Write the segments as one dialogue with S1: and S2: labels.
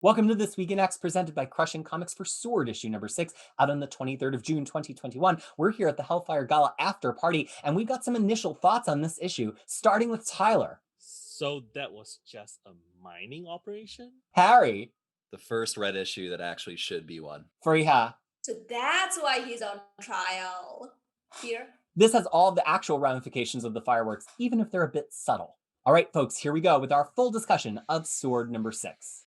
S1: Welcome to This Week in X, presented by Crushing Comics for Sword, issue number 6, out on the 23rd of June, 2021. We're here at the Hellfire Gala after party, and we've got some initial thoughts on this issue, starting with Tyler.
S2: So that was just a mining operation?
S1: Harry.
S3: The first red issue that actually should be one.
S1: Fariha.
S4: So that's why he's on trial. Peter?
S1: This has all the actual ramifications of the fireworks, even if they're a bit subtle. All right, folks, here we go with our full discussion of Sword number 6.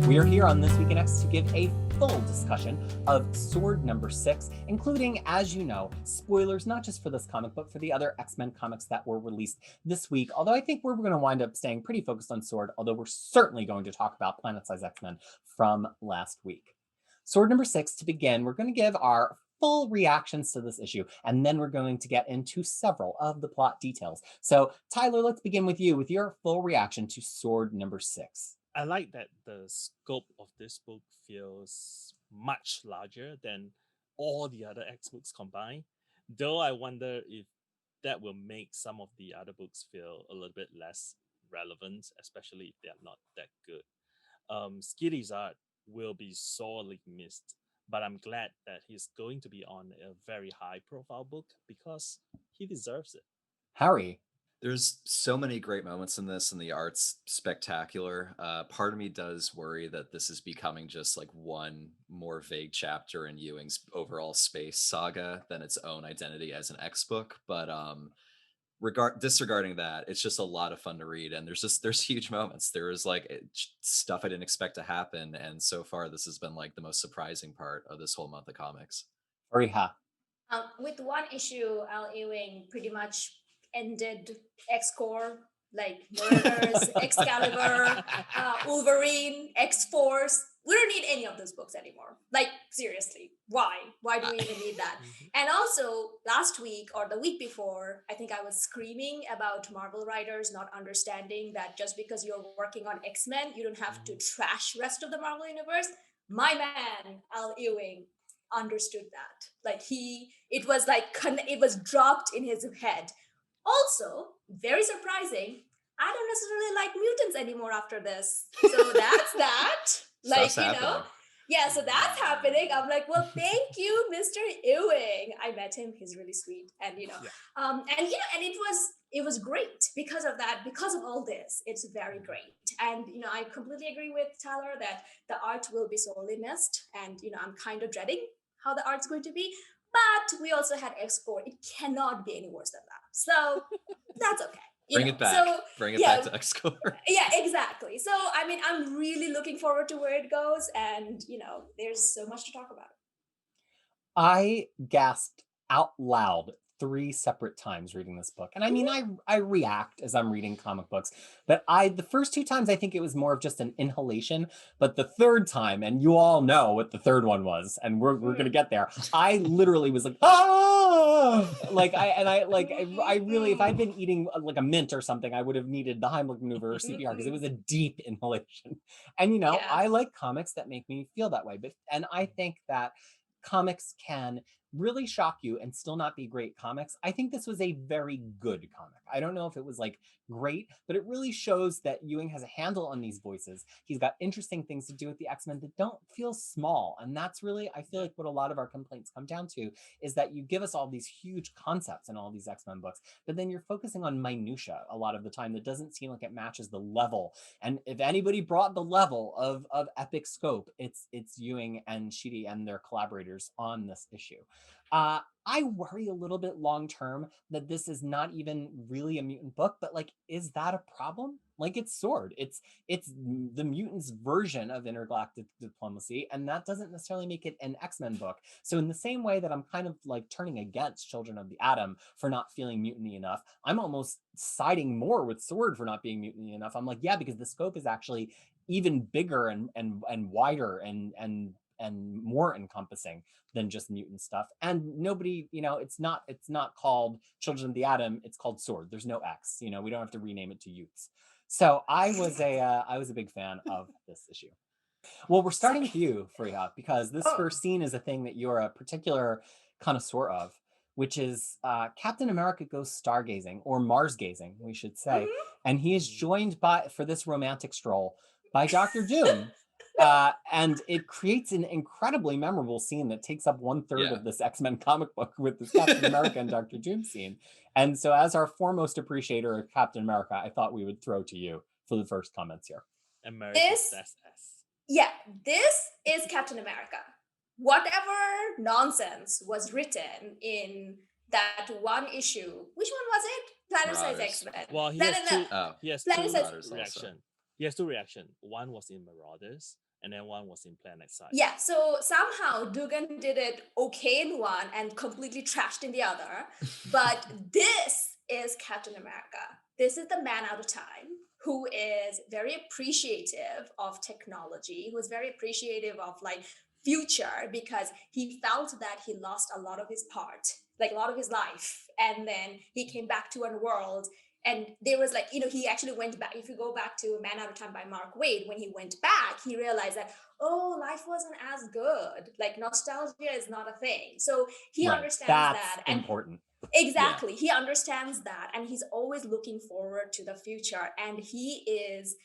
S1: We are here on This Week in X to give a full discussion of Sword number 6, including, as you know, spoilers not just for this comic, but for the other X-Men comics that were released this week. Although I think we're going to wind up staying pretty focused on Sword, although we're certainly going to talk about Planet-Size X-Men from last week. Sword number 6, to begin, we're going to give our full reactions to this issue, and then we're going to get into several of the plot details. So, Tyler, let's begin with you with your full reaction to Sword number 6.
S2: I like that the scope of this book feels much larger than all the other X books combined. Though I wonder if that will make some of the other books feel a little bit less relevant, especially if they are not that good. Skitty's art will be sorely missed, but I'm glad that he's going to be on a very high profile book because he deserves it.
S1: Harry.
S3: There's so many great moments in this, and the art's spectacular. Part of me does worry that this is becoming just like one more vague chapter in Ewing's overall space saga than its own identity as an X book. But disregarding that, it's just a lot of fun to read, and there's huge moments. There is like stuff I didn't expect to happen, and so far this has been like the most surprising part of this whole month of comics.
S1: Fariha.
S4: With one issue, Al Ewing pretty much ended X-Corps, like Murders, Excalibur, Wolverine, X-Force. We don't need any of those books anymore. Like, seriously, why? Why do we even need that? And also, last week or the week before, I think I was screaming about Marvel writers not understanding that just because you're working on X-Men, you don't have to trash rest of the Marvel universe. My man, Al Ewing, understood that. Like it was dropped in his head. Also, very surprising, I don't necessarily like mutants anymore after this. So that's that. Like,
S3: Stuff's happening.
S4: Yeah, so that's happening. I'm like, well, thank you, Mr. Ewing. I met him. He's really sweet. And it was great because of that, because of all this. It's very great. And I completely agree with Tyler that the art will be sorely missed. And I'm kind of dreading how the art's going to be. But we also had X-Corps. It cannot be any worse than that. So that's okay.
S3: Bring it back. Bring it back to X-Corps.
S4: Yeah, exactly. So, I mean, I'm really looking forward to where it goes. And, there's so much to talk about.
S1: I gasped out loud 3 separate times reading this book. And I mean, I react as I'm reading comic books, but the first 2 times, I think it was more of just an inhalation. But the third time, and you all know what the third one was, and we're going to get there. I literally was like, ah! I really, if I'd been eating like a mint or something, I would have needed the Heimlich maneuver or CPR because it was a deep inhalation. And, I like comics that make me feel that way. And I think that comics can really shock you and still not be great comics. I think this was a very good comic. I don't know if it was like great, but it really shows that Ewing has a handle on these voices. He's got interesting things to do with the X-Men that don't feel small. And that's really, I feel like what a lot of our complaints come down to is that you give us all these huge concepts in all these X-Men books, but then you're focusing on minutia a lot of the time that doesn't seem like it matches the level. And if anybody brought the level of epic scope, it's Ewing and Sheedy and their collaborators on this issue. I worry a little bit long term that this is not even really a mutant book, but like, is that a problem? Like, it's Sword. It's the mutants' version of intergalactic diplomacy, and that doesn't necessarily make it an X-Men book. So in the same way that I'm kind of like turning against Children of the Atom for not feeling mutiny enough, I'm almost siding more with Sword for not being mutiny enough. I'm like, yeah, because the scope is actually even bigger and wider and more encompassing than just mutant stuff. And nobody, it's not called Children of the Atom, it's called Sword. There's no X, we don't have to rename it to Utes. So I was a big fan of this issue. Well, we're starting with you, Fariha, because this first scene is a thing that you're a particular connoisseur of. which is Captain America goes stargazing, or Mars gazing, we should say.
S4: Mhm.
S1: And he is joined for this romantic stroll by Dr. Doom. And it creates an incredibly memorable scene that takes up 1/3
S3: Yeah.
S1: of this X-Men comic book with this Captain America and Dr. Doom scene. And so, as our foremost appreciator of Captain America, I thought we would throw to you for the first comments here.
S2: America's
S4: This,
S2: best S.
S4: yeah, this is Captain America. Whatever nonsense was written in that one issue, which one was it? Planet Size
S3: Marauders.
S4: X-Men.
S2: Well, he
S4: No,
S2: has
S4: no,
S2: two.
S4: no.
S3: Oh,
S2: He has
S4: Planet
S2: two
S4: Size-
S3: Marauders also.
S2: reaction. He has two reaction. One was in Marauders, and then one was in Planet Side.
S4: Yeah, so somehow Dugan did it okay in one and completely trashed in the other. But this is Captain America. This is the man out of time who is very appreciative of technology, who is very appreciative of like future, because he felt that he lost a lot of his part, like a lot of his life. And then he came back to a world, and there was like, he actually went back. If you go back to Man Out of Time by Mark Waid, when he went back, he realized that, oh, life wasn't as good. Like nostalgia is not a thing. So he
S1: Right.
S4: understands
S1: That's
S4: that. And
S1: important.
S4: exactly, he understands that. And he's always looking forward to the future. And he is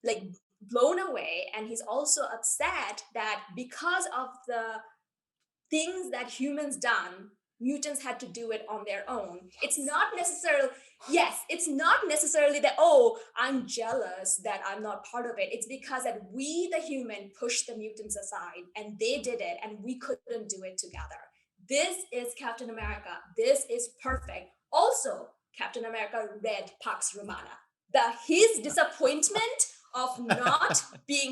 S4: like blown away. And he's also upset that because of the things that humans done, mutants had to do it on their own. It's not necessarily, yes, it's not necessarily that, oh, I'm jealous that I'm not part of it. It's because that we, the human, pushed the mutants aside and they did it and we couldn't do it together. This is Captain America. This is perfect. Also, Captain America read Pax Romana. His disappointment of not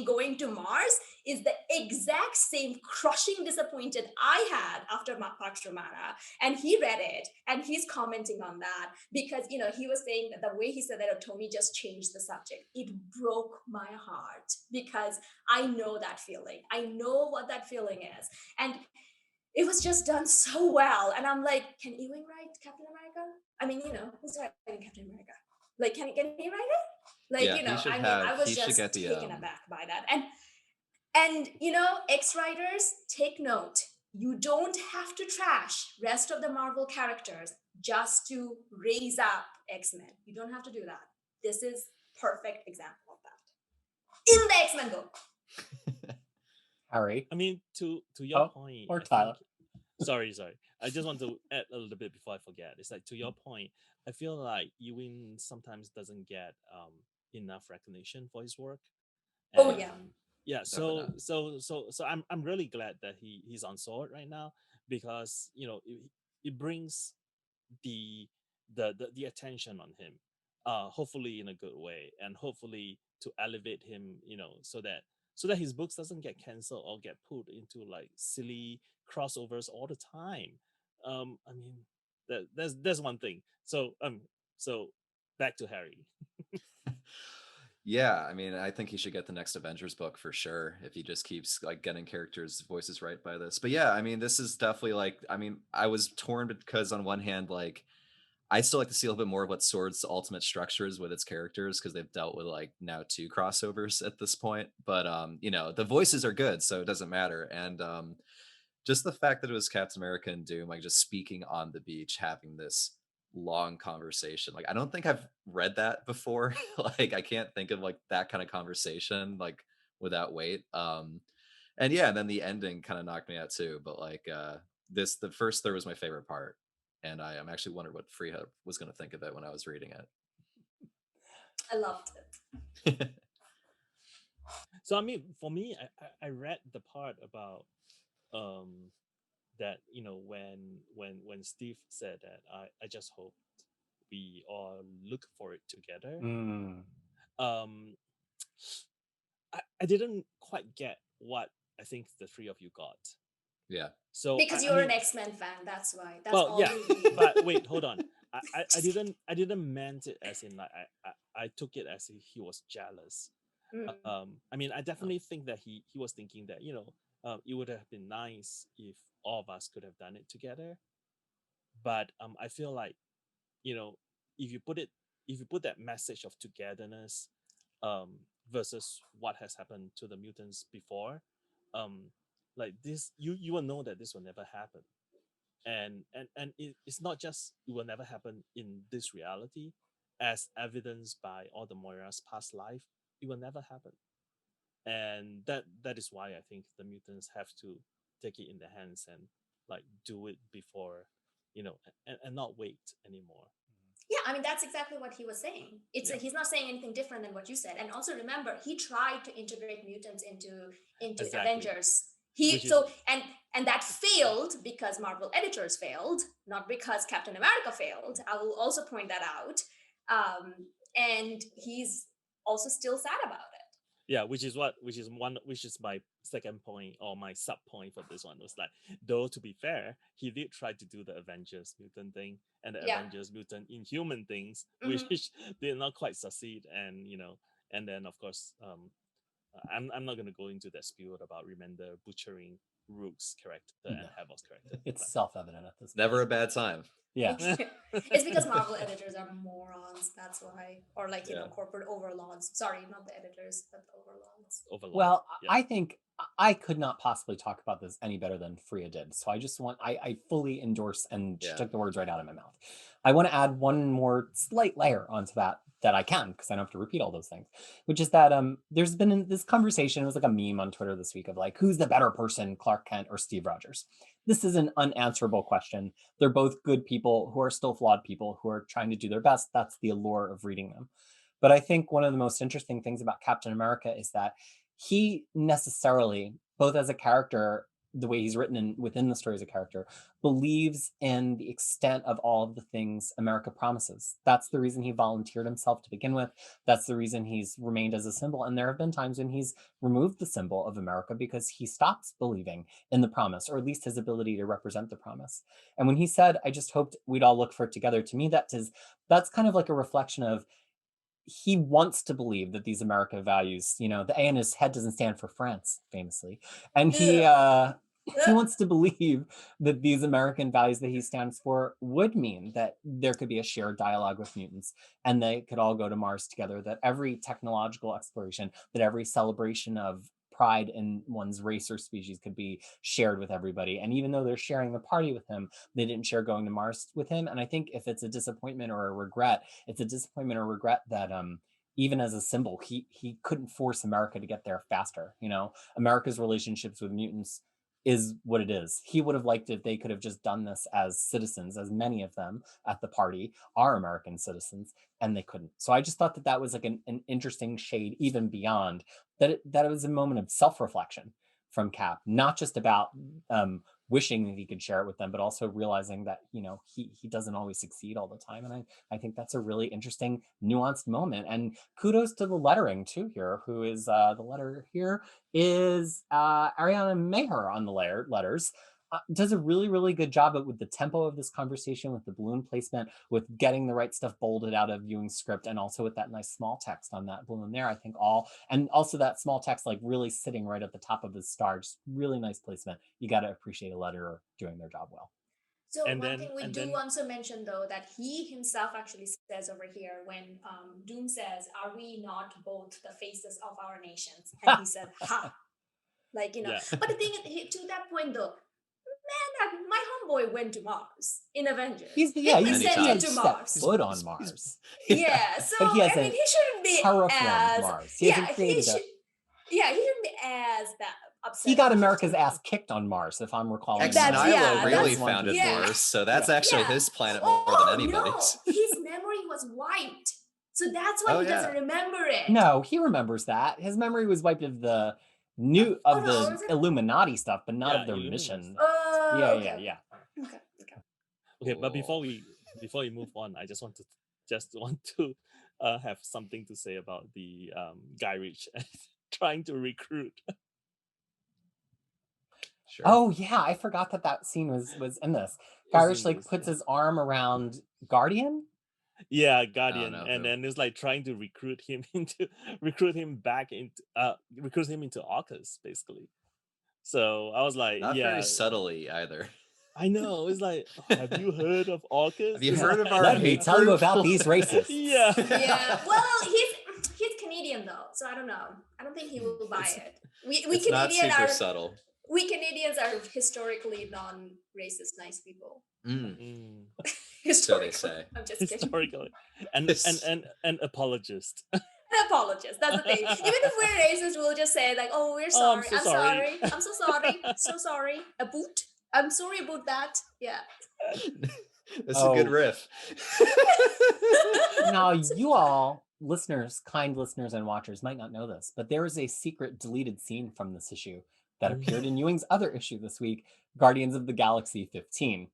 S4: going to Mars is the exact same crushing disappointed I had after Pax Romana. And he read it and he's commenting on that because, he was saying that the way he said that, oh, Tony just changed the subject. It broke my heart because I know that feeling. I know what that feeling is. And it was just done so well. And I'm like, can Ewing write Captain America? I mean, who's writing Captain America? Like, can he write it? Like,
S3: Yeah, he should
S4: I was
S3: he should
S4: just
S3: get the,
S4: taken aback by that. And X-writers, take note. You don't have to trash rest of the Marvel characters just to raise up X-Men. You don't have to do that. This is perfect example of that. In the X-Men book.
S1: Harry.
S2: I mean, to your
S1: Oh,
S2: point,
S1: or
S2: I
S1: Tyler.
S2: sorry. I just want to add a little bit before I forget. It's like, to your point, I feel like Ewing sometimes doesn't get enough recognition for his work.
S4: Oh,
S2: And
S4: yeah.
S2: yeah.
S3: Definitely
S2: So I'm really glad that he's on Sword right now, because it brings the attention on him, hopefully in a good way, and hopefully to elevate him, so that his books doesn't get canceled or get put into like silly crossovers all the time. I mean, that's one thing. So back to Harry.
S3: Yeah, I mean, I think he should get the next Avengers book for sure if he just keeps like getting characters' voices right by this. But yeah, I mean, this is definitely like, I mean, I was torn because on one hand, like, I still like to see a little bit more of what Sword's ultimate structure is with its characters, because they've dealt with like now 2 crossovers at this point. But the voices are good, so it doesn't matter. And just the fact that it was Captain America and Doom, like just speaking on the beach, having this long conversation. Like, I don't think I've read that before. Like, I can't think of like that kind of conversation, like without weight. And yeah, and then the ending kind of knocked me out too. But like, the first third was my favorite part. And I'm actually wondering what Fariha was going to think of it when I was reading
S4: I loved it.
S3: it.
S2: So I mean, for me, I read the part about that when Steve said that I just hope we all look for it together.
S1: Mm.
S2: I didn't quite get what I think the three of you got.
S3: Yeah.
S2: So
S4: Because
S2: I
S4: you're
S2: mean,
S4: an X-Men fan, that's why. That's
S2: well,
S4: all
S2: yeah,
S4: you read.
S2: but wait, hold on. I didn't meant it as in like I took it as if he was jealous.
S4: Mm.
S2: I mean, I definitely think that he was thinking that it would have been nice if all of us could have done it together. But I feel like if you put that message of togetherness versus what has happened to the mutants before, like this, you will know that this will never happen. It's not just it will never happen in this reality, as evidenced by all the Moira's past life. It will never happen, and that is why I think the mutants have to take it in their hands and like do it before, and not wait anymore.
S4: Yeah, I mean that's exactly what he was saying. He's not saying anything different than what you said. And also remember, he tried to integrate mutants into
S2: Exactly.
S4: Avengers. And that failed because Marvel editors failed, not because Captain America failed. I will also point that out. And he's also still sad about it.
S2: Yeah, which is my second point or my sub point for this one was like, though to be fair, he did try to do the Avengers mutant thing and the Avengers mutant inhuman things, which did not quite succeed, and then of course, I'm not gonna go into that spiel about Remender butchering Rook's character and Havok's character.
S1: It's self-evident at this point.
S3: Never a bad time.
S1: Yeah.
S4: It's because Marvel editors are morons, that's why. Or like, corporate overlords. Sorry, not the editors, but the overlords.
S1: Well, yeah. I think I could not possibly talk about this any better than Fariha did. So I fully endorse, and she took the words right out of my mouth. I want to add one more slight layer onto that I can, because I don't have to repeat all those things, which is that there's been this conversation, it was like a meme on Twitter this week of like, who's the better person, Clark Kent or Steve Rogers? This is an unanswerable question. They're both good people who are still flawed people who are trying to do their best. That's the allure of reading them. But I think one of the most interesting things about Captain America is that he necessarily, both as a character, the way he's written within the story as a character, believes in the extent of all of the things America promises. That's the reason he volunteered himself to begin with. That's the reason he's remained as a symbol. And there have been times when he's removed the symbol of America because he stops believing in the promise, or at least his ability to represent the promise. And when he said, I just hoped we'd all look for it together, to me, that's kind of like a reflection of, he wants to believe that these America values, the A in his head doesn't stand for France, famously. And he wants to believe that these American values that he stands for would mean that there could be a shared dialogue with mutants and they could all go to Mars together, that every technological exploration, that every celebration of pride in one's race or species could be shared with everybody. And even though they're sharing the party with him, they didn't share going to Mars with him. And I think if it's a disappointment or a regret, it's a disappointment or regret that even as a symbol, he couldn't force America to get there faster. America's relationships with mutants is what it is. He would have liked if they could have just done this as citizens, as many of them at the party are American citizens, and they couldn't. So I just thought that was like an interesting shade, even beyond that it was a moment of self-reflection from Cap, not just about wishing that he could share it with them, but also realizing that, he doesn't always succeed all the time. And I think that's a really interesting, nuanced moment. And kudos to the lettering too here, who is the letter here is Ariana Maher on the letters. Does a really, really good job with the tempo of this conversation, with the balloon placement, with getting the right stuff bolded out of Ewing's script, and also with that nice small text on that balloon there. I think and also that small text like really sitting right at the top of the star, just really nice placement. You got to appreciate a letterer doing their job well.
S4: So one thing we do also mention, though, that he himself actually says over here when Doom says, "Are we not both the faces of our nations?" And he said, "Ha!" Like, But the thing is, to that point, though, man, my homeboy went to Mars in Avengers.
S1: He's
S4: sent to Mars.
S1: Foot on Mars.
S4: Yeah, so
S1: but he has
S4: he shouldn't be
S1: as Mars. He shouldn't be
S4: as that upset.
S1: He got America's ass kicked on Mars, if I'm recalling.
S3: Ex-Nihilo really founded Mars, so that's actually his planet more than anybody's.
S4: No, his memory was wiped. So that's why he doesn't remember it.
S1: No, he remembers that. His memory was wiped of the Illuminati stuff, but not of their mission.
S4: Okay.
S2: Okay, but before we move on, I just want to have something to say about the Guy Ritchie trying to recruit.
S3: Sure.
S1: Oh yeah, I forgot that scene was in this. Guy Ritchie puts his arm around Guardian.
S2: Yeah, Guardian, and then it's like trying to recruit him into AUKUS, basically. So I was like,
S3: not very subtly either.
S2: I know, it's like, have you heard of AUKUS?
S3: Have you heard of our
S1: Let me tell you about these racists.
S2: Yeah.
S4: Well, he's Canadian though, so I don't know. I don't think he will buy it. We
S3: it's
S4: Canadian
S3: not super
S4: are
S3: subtle.
S4: We Canadians are historically non-racist, nice people.
S3: Mm,
S2: Mm,
S3: so they
S4: Historically.
S3: say.
S4: I'm just kidding.
S2: historically, and
S3: Yes.
S2: and apologist.
S4: Apologies. That's the thing. Even if we're racist, we'll just say like, "Oh, we're
S2: Oh, I'm
S4: sorry.
S2: so
S4: I'm
S2: sorry."
S4: sorry. I'm so sorry. So sorry. About. I'm sorry about that." Yeah.
S3: That's a good
S1: Oh.
S3: riff.
S1: Now, you all, listeners, kind listeners and watchers, might not know this, but there is a secret deleted scene from this issue that appeared in Ewing's other issue this week, Guardians of the Galaxy 15.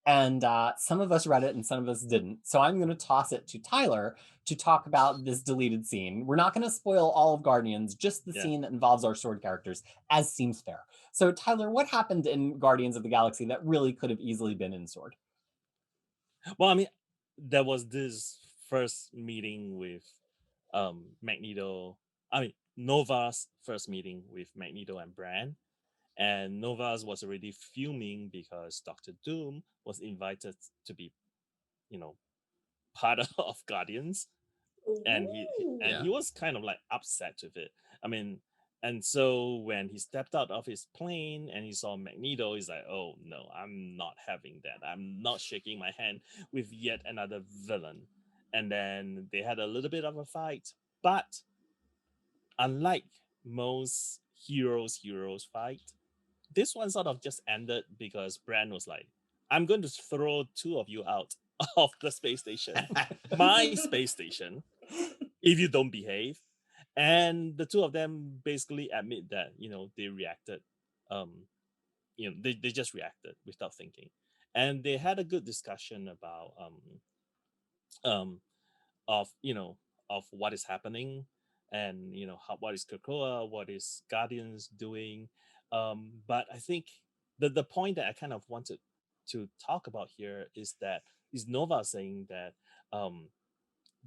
S1: And some of us read it and some of us didn't. So I'm going to toss it to Tyler to talk about this deleted scene. We're not going to spoil all of Guardians, just the
S2: Yeah.
S1: scene that involves our sword characters, as seems fair. So, Tyler, what happened in Guardians of the Galaxy that really could have easily been in Sword?
S2: Well, I mean, there was this first meeting with Magneto. I mean, Nova's first meeting with Magneto and Bran. And Nova's was already fuming because Doctor Doom was invited to be, part of Guardians. And he
S3: Yeah.
S2: was kind of like upset with it. I mean, and so when he stepped out of his plane and he saw Magneto, he's like, "Oh no, I'm not having that. I'm not shaking my hand with yet another villain." And then they had a little bit of a fight, but unlike most heroes fight, this one sort of just ended because Bran was like, "I'm going to throw two of you out of the space station, my space station, if you don't behave." And the two of them basically admit that, they reacted. They just reacted without thinking. And they had a good discussion about um of of what is happening, and what is Krakoa, what is Guardians doing. But I think the point that I kind of wanted to talk about here is Nova saying that um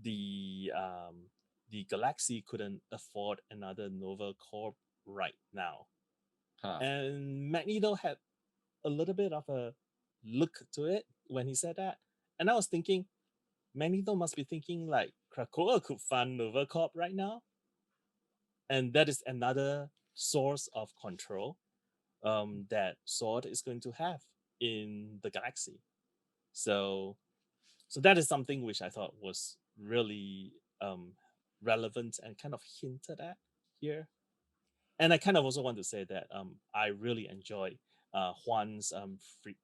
S2: the um the galaxy couldn't afford another Nova Corp right now.
S3: Huh.
S2: And Magneto had a little bit of a look to it when he said that. And I was thinking, Magneto must be thinking like Krakoa could fund Nova Corp right now. And that is another source of control that Sword is going to have in the galaxy. So that is something which I thought was really relevant and kind of hinted at here. And I kind of also want to say that I really enjoy Juan's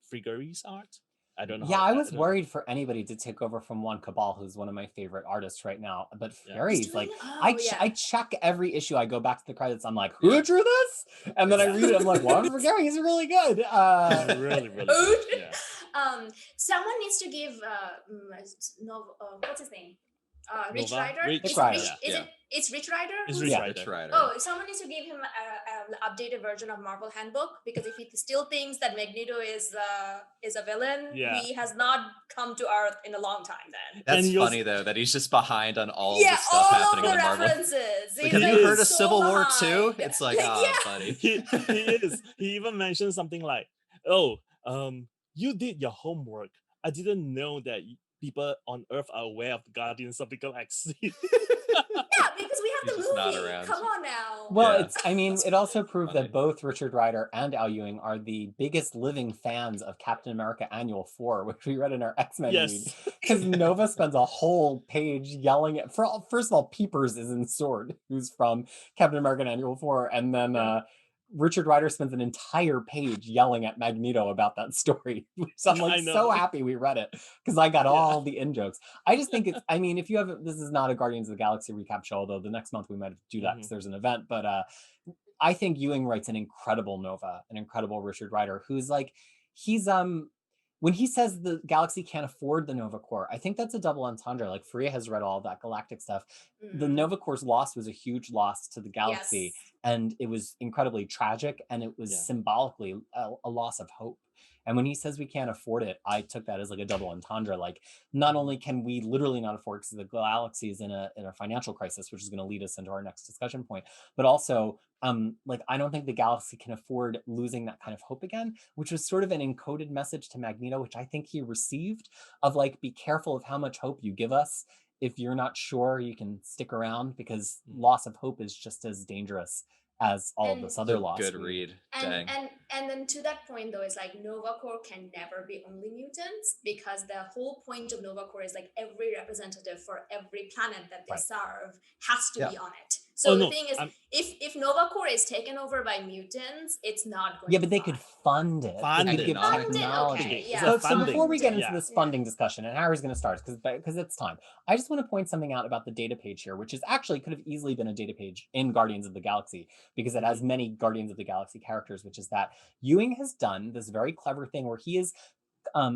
S2: Frigary's art. I don't know
S1: Yeah,
S2: how.
S1: I
S2: I
S1: was
S2: don't know.
S1: worried for anybody to take over from Juan Cabal, who's one of my favorite artists right now. But
S2: Yeah.
S1: Fury's
S4: He's
S1: like,
S4: doing-
S1: I
S4: oh, yeah.
S1: I check every issue. I go back to the credits. I'm like, who
S2: Yeah.
S1: drew this? And then I read it. I'm like, Juan Fregari, he's really good.
S2: It's really, really good.
S4: Dude.
S2: Yeah.
S4: Someone needs to give what's his name? Rich
S2: Nova?
S4: Rider.
S2: Rich
S1: Rich
S4: Is
S1: Rider.
S4: Rich, is
S3: Yeah.
S4: it? It's Rich Rider.
S2: It's
S4: who's-
S2: Rich
S1: Yeah.
S2: Rider.
S3: Rich Rider.
S4: Oh, someone needs to give him an updated version of Marvel Handbook, because if he still thinks that Magneto is a villain,
S2: Yeah.
S4: he has not come to Earth in a long time. Then
S3: That's
S2: And he was-
S3: funny though that he's just behind on all
S4: yeah,
S3: the stuff
S4: all
S3: happening
S4: of
S3: in
S4: the
S3: the Marvel.
S4: references.
S3: Like,
S4: He's
S3: have
S2: He
S3: you heard
S2: is
S3: of
S4: so
S3: Civil War II?
S4: behind.
S3: It's like,
S4: Yeah.
S3: buddy.
S2: he is. He even mentioned something like, "Oh, you did your homework. I didn't know that people on Earth are aware of the Guardians of the Galaxy."
S4: Yeah, because we have
S3: He's
S4: the
S3: just not
S4: movie.
S3: around.
S4: Come on now.
S1: Well,
S3: Yeah.
S1: it also proved
S3: Funny.
S1: that both Richard Rider and Al Ewing are the biggest living fans of Captain America Annual 4, which we read in our X-Men read.
S2: Yes.
S1: Because Nova spends a whole page yelling at, first of all, Peepers is in Sword, who's from Captain America Annual 4, and then
S2: Yeah.
S1: Richard Rider spends an entire page yelling at Magneto about that story. So I'm
S2: I
S1: like
S2: know.
S1: so happy we read it, because I got
S2: Yeah.
S1: all the in-jokes. I just think it's, I mean, if you have, this is not a Guardians of the Galaxy recap show, although the next month we might do that because there's an event, but I think Ewing writes an incredible Nova, an incredible Richard Rider, who's like, he's when he says the galaxy can't afford the Nova Corps, I think that's a double entendre. Like, Fariha has read all of that Galactic stuff. The Nova Corps' loss was a huge loss to the galaxy,
S4: Yes.
S1: and it was incredibly tragic, and it was
S2: Yeah.
S1: symbolically a loss of hope. And when he says we can't afford it, I took that as like a double entendre. Like, not only can we literally not afford, because the galaxy is in a financial crisis, which is going to lead us into our next discussion point, but also like, I don't think the galaxy can afford losing that kind of hope again, which was sort of an encoded message to Magneto, which I think he received, of like, be careful of how much hope you give us. If you're not sure, you can stick around, because loss of hope is just as dangerous as all of
S4: And
S1: this other
S3: It's a
S1: loss.
S3: good read. Dang.
S4: and then to that point though, it's like Nova Corps can never be only mutants, because the whole point of Nova Corps is like every representative for every planet that they
S1: Right.
S4: serve has to
S3: Yeah.
S4: be on it.
S2: Oh
S4: So the
S2: no,
S4: thing is,
S2: I'm
S4: if Nova Corps is taken over by mutants, it's not going
S1: Yeah,
S4: to
S1: but they
S4: fly.
S1: could fund it. They
S2: Fund
S1: could
S2: it.
S1: give
S3: Economic.
S4: Fund it,
S1: technology.
S4: okay,
S2: It's
S4: yeah,
S2: a
S1: So before we
S2: funding.
S1: get into
S2: Yeah.
S1: this
S4: Yeah.
S1: funding discussion, and Harry's going to start because it's time, I just want to point something out about the data page here, which is actually could have easily been a data page in Guardians of the Galaxy because it has many Guardians of the Galaxy characters, which is that Ewing has done this very clever thing where he is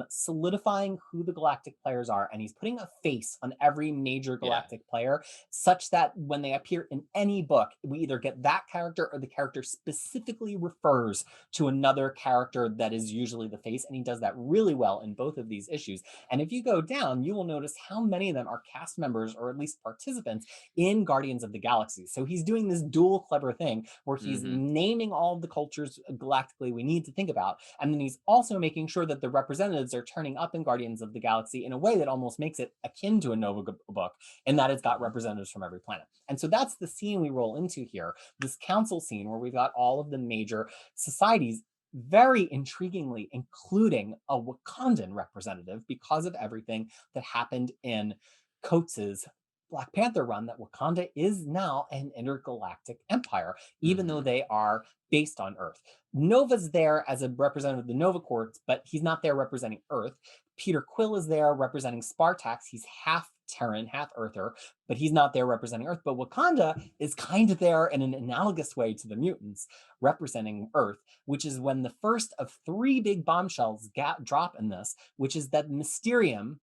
S1: solidifying who the galactic players are, and he's putting a face on every major
S3: Yeah.
S1: galactic player such that when they appear in any book, we either get that character or the character specifically refers to another character that is usually the face, and he does that really well in both of these issues. And if you go down, you will notice how many of them are cast members or at least participants in Guardians of the Galaxy. So he's doing this dual clever thing where he's
S3: Mhm.
S1: naming all of the cultures galactically we need to think about, and then he's also making sure that the representatives are turning up in Guardians of the Galaxy in a way that almost makes it akin to a Nova book, in that it's got representatives from every planet. And so that's the scene we roll into here, this council scene where we've got all of the major societies, very intriguingly, including a Wakandan representative because of everything that happened in Coates's Black Panther run, that Wakanda is now an intergalactic empire, even though
S3: Mhm.
S1: they are based on Earth. Nova's there as a representative of the Nova Corps, but he's not there representing Earth. Peter Quill is there representing Spartax. He's half Terran, half Earther, but he's not there representing Earth. But Wakanda is kind of there in an analogous way to the mutants representing Earth, which is when the first of three big bombshells drop in this, which is that Mysterium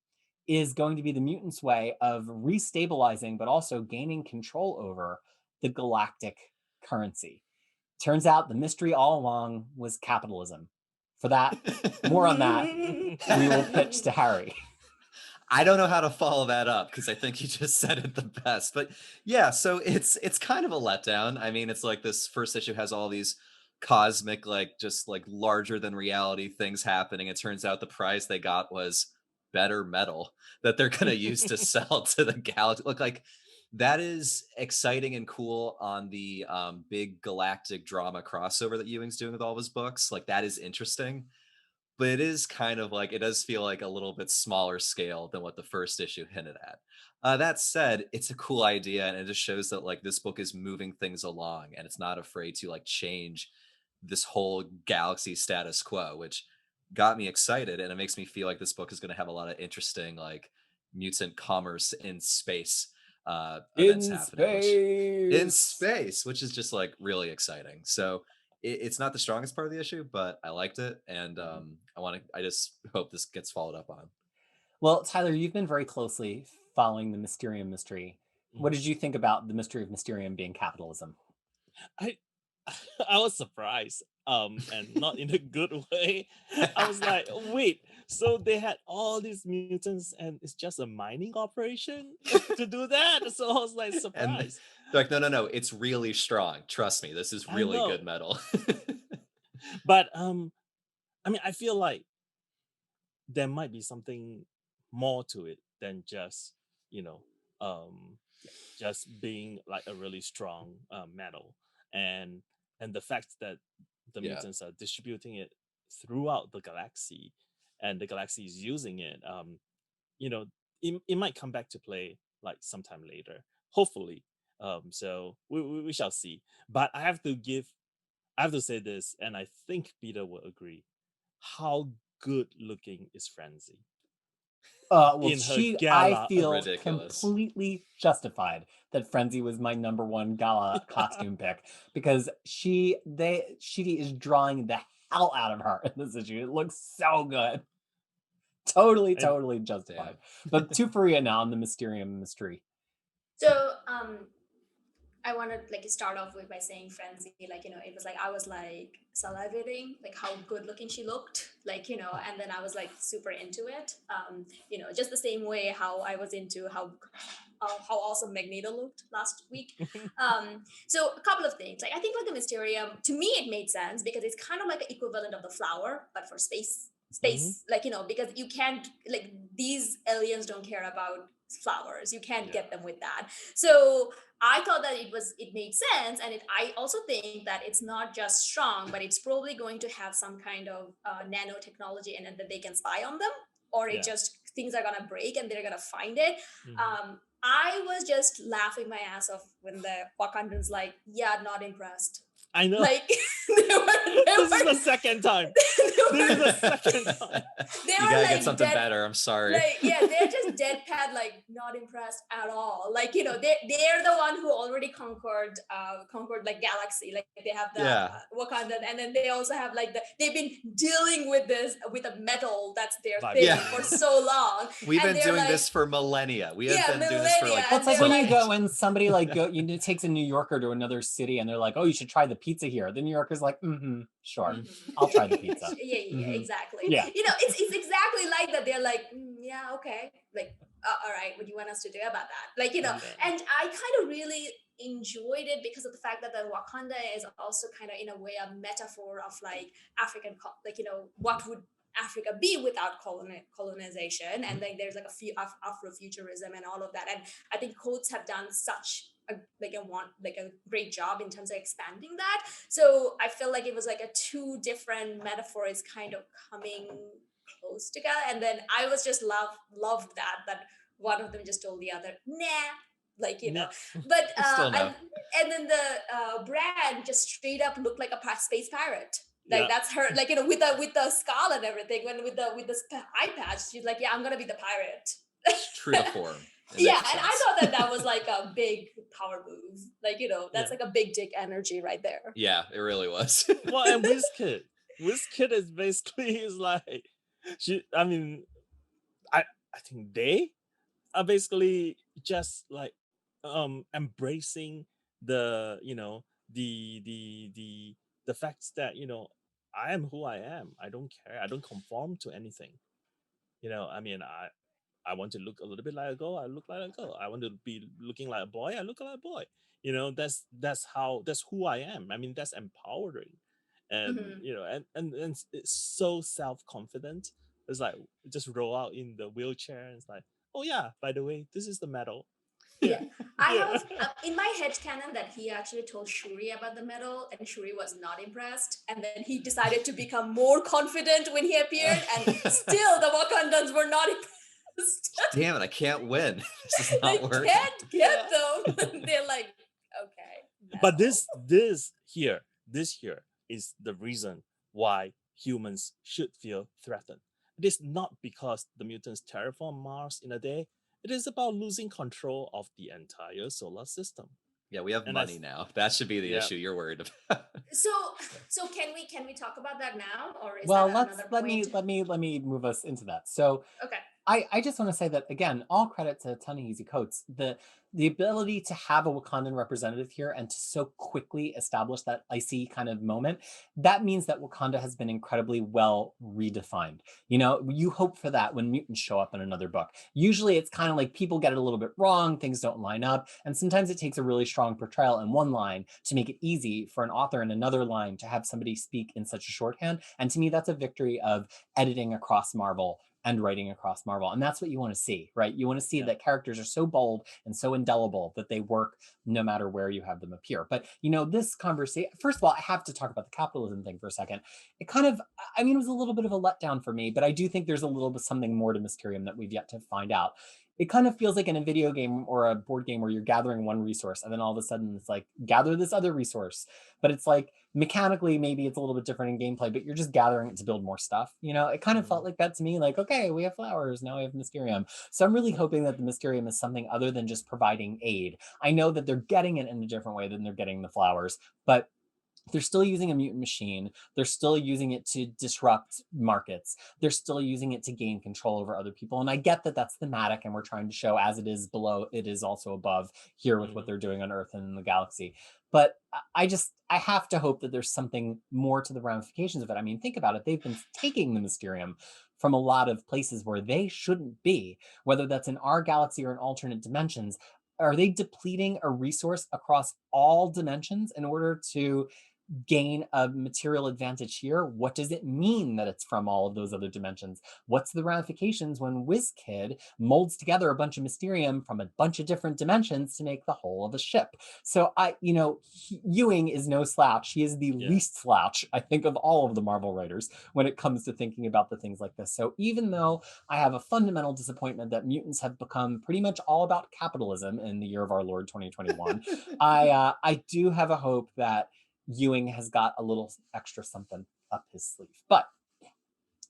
S1: is going to be the mutants' way of restabilizing, but also gaining control over the galactic currency. Turns out the mystery all along was capitalism. For that, more on that, we will pitch to Harry.
S3: I don't know how to follow that up because I think you just said it the best. But yeah, so it's kind of a letdown. I mean, it's like this first issue has all these cosmic, like just like larger than reality things happening. It turns out the prize they got was better metal that they're gonna use to sell to the galaxy. Look, like that is exciting and cool on the big galactic drama crossover that Ewing's doing with all of his books. Like that is interesting, but it is kind of like it does feel like a little bit smaller scale than what the first issue hinted at. That said, it's a cool idea, and it just shows that like this book is moving things along, and it's not afraid to like change this whole galaxy status quo, which got me excited, and it makes me feel like this book is going to have a lot of interesting like mutant commerce in space events
S1: In
S3: happening, which in
S1: space.
S3: space, which is just like really exciting. So it's not the strongest part of the issue, but I liked it, and I just hope this gets followed up on.
S1: Well, Tyler, you've been very closely following the Mysterium mystery. What did you think about the mystery of Mysterium being capitalism?
S2: I I was surprised, and not in a good way. I was like, wait, so they had all these mutants, and it's just a mining operation to do that? So I was like
S3: And
S2: surprised.
S3: they're like, no, no, no, it's really strong. Trust me, this is
S2: I
S3: really good
S2: know,
S3: metal.
S2: but I mean, I feel like there might be something more to it than just you know, um, just being like a really strong metal, and the fact that the
S3: Yeah.
S2: mutants are distributing it throughout the galaxy, and the galaxy is using it. You know, it might come back to play like sometime later, hopefully. So we shall see. But I have to say this, and I think Peter will agree. How good looking is Frenzy
S1: Well,
S2: in her
S1: I
S2: gala
S1: feel
S3: Ridiculous.
S1: completely justified that Frenzy was my number one gala costume pick because she is drawing the hell out of her in this issue. It looks so good. Totally,
S2: and
S1: totally
S3: Damn.
S1: justified. But to Faria now on the Mysterium mystery.
S4: So I want to like start off with by saying Frenzy, like, it was like I was like salivating, like how good looking she looked, like, and then I was like super into it. Just the same way how I was into how awesome Magneto looked last week. So a couple of things. Like I think like the Mysterium, to me it made sense because it's kind of like an equivalent of the flower, but for space.
S2: Mhm.
S4: Like, because you can't, like, these aliens don't care about flowers. You can't
S3: Yeah.
S4: get them with that. So I thought that it made sense, and I also think that it's not just strong, but it's probably going to have some kind of nanotechnology in it that they can spy on them, or it
S2: Yeah.
S4: just things are gonna break and they're gonna find it.
S2: Mhm.
S4: I was just laughing my ass off when the Wakandans like, yeah, not impressed.
S2: I know.
S4: Like they
S2: This is
S4: were,
S2: the second time.
S4: they
S2: This is
S4: were,
S2: the second time.
S4: they
S3: You
S4: were
S3: gotta
S4: like
S3: get something
S4: dead,
S3: better. I'm sorry.
S4: like yeah, they're just deadpan, like not impressed at all. Like they're the one who already conquered like galaxy. Like they have the
S3: Yeah.
S4: Wakandan, and then they also have like they've been dealing with this with a metal that's their
S2: Vibe.
S4: thing
S3: Yeah.
S4: for so long.
S3: We've
S4: And
S3: been
S4: they're
S3: doing
S4: like,
S3: this for millennia. We have
S4: yeah,
S3: been doing this for like.
S4: millennia,
S1: Well, it's like
S4: they're
S1: when you
S4: like-
S1: go and somebody like takes a New Yorker to another city and they're like, oh, you should try the pizza here. The New Yorker's like, sure, I'll try the pizza.
S4: Yeah,
S1: Mhm.
S4: exactly.
S1: Yeah.
S4: It's exactly like that. They're like, yeah, okay, like, all right, what do you want us to do about that? Like,
S2: Yeah.
S4: and I kind of really enjoyed it because of the fact that the Wakanda is also kind of in a way a metaphor of like African, like what would Africa be without colonization, and like there's like a few Afrofuturism and all of that, and I think Coates have done such a great job in terms of expanding that. So I feel like it was like a two different metaphors kind of coming close together, and then I was just loved that one of them just told the other, nah, like
S2: Nah.
S4: but
S3: Still no.
S4: and then the Brand just straight up looked like a space pirate. Like
S2: Yeah.
S4: that's her, like with the skull and everything. When with the eye patch, she's like, yeah, I'm gonna be the pirate.
S3: It's true to form. It
S4: Yeah,
S3: makes
S4: and I
S3: sense.
S4: thought that was like a big power move. Like that's
S2: Yeah.
S4: like a big dick energy right there.
S3: Yeah, it really was.
S2: Well, and WizKid is basically is like I mean, I think they are basically just like embracing the the facts that I am who I am. I don't care. I don't conform to anything. I mean, I want to look a little bit like a girl. I look like a girl. I want to be looking like a boy. I look like a boy. That's who I am. I mean, that's empowering, and
S4: Mhm.
S2: and it's so self confident. It's like just roll out in the wheelchair and it's like, oh yeah, by the way, this is the medal.
S4: Yeah, I
S2: Yeah.
S4: have in my head canon that he actually told Shuri about the medal, and Shuri was not impressed, and then he decided to become more confident when he appeared, and still the Wakandans were not impressed.
S3: Damn it, I can't win. This is
S4: They
S3: not working.
S4: can't get them. They're like, okay.
S2: But
S4: no.
S2: this here is the reason why humans should feel threatened. It is not because the mutants terraform Mars in a day. It is about losing control of the entire solar system.
S3: Yeah, we have
S2: And
S3: money now. That should be the
S2: Yeah.
S3: issue you're worried about.
S4: So can we talk about that now, or is
S1: Well,
S4: that another
S1: let
S4: point?
S1: me move us into that. So
S4: Okay.
S1: I just want to say that again, all credit to Ta-Nehisi Coates. The ability to have a Wakandan representative here and to so quickly establish that icy kind of moment, that means that Wakanda has been incredibly well redefined. You hope for that when mutants show up in another book. Usually it's kind of like people get it a little bit wrong, things don't line up, and sometimes it takes a really strong portrayal in one line to make it easy for an author in another line to have somebody speak in such a shorthand. And to me, that's a victory of editing across Marvel and writing across Marvel. And that's what you want to see, right? You want to see
S2: Yeah.
S1: that characters are so bold and so indelible that they work no matter where you have them appear. But, this conversation, first of all, I have to talk about the capitalism thing for a second. It kind of, I mean, it was a little bit of a letdown for me, but I do think there's a little bit something more to Mysterium that we've yet to find out. It kind of feels like in a video game or a board game where you're gathering one resource and then all of a sudden it's like, gather this other resource. But it's like, mechanically maybe it's a little bit different in gameplay, but you're just gathering it to build more stuff. It kind of felt like that to me, like, okay, we have flowers, now we have Mysterium. So I'm really hoping that the Mysterium is something other than just providing aid. I know that they're getting it in a different way than they're getting the flowers, but they're still using a mutant machine. They're still using it to disrupt markets. They're still using it to gain control over other people. And I get that that's thematic and we're trying to show as it is below, it is also above here with what they're doing on Earth and in the galaxy. But I have to hope that there's something more to the ramifications of it. I mean, think about it. They've been taking the Mysterium from a lot of places where they shouldn't be, whether that's in our galaxy or in alternate dimensions. Are they depleting a resource across all dimensions in order to gain a material advantage here, what does it mean that it's from all of those other dimensions? What's the ramifications when WizKid molds together a bunch of Mysterium from a bunch of different dimensions to make the whole of a ship? So Ewing is no slouch. He is the least slouch, I think, of all of the Marvel writers when it comes to thinking about the things like this. So even though I have a fundamental disappointment that mutants have become pretty much all about capitalism in the year of our Lord 2021, I do have a hope that Ewing has got a little extra something up his sleeve. But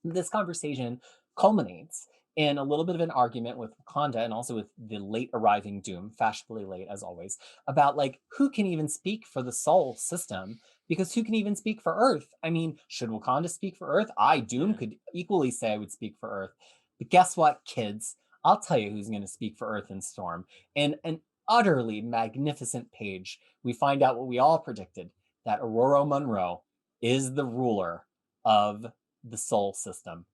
S1: this conversation culminates in a little bit of an argument with Wakanda and also with the late arriving Doom, fashionably late as always, about like who can even speak for the Sol system, because who can even speak for Earth? I mean, should Wakanda speak for Earth? Doom, could equally say I would speak for Earth. But guess what, kids? I'll tell you who's going to speak for Earth and Storm. In an utterly magnificent page, we find out what we all predicted, that Aurora Monroe is the ruler of the Sol system.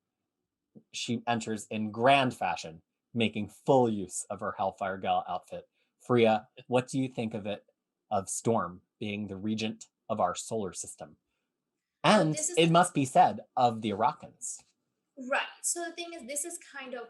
S1: She enters in grand fashion, making full use of her Hellfire Gala outfit. Fariha, what do you think of it, of Storm being the regent of our solar system? And it must be said, of the Arakans.
S4: Right. So the thing is, this is kind of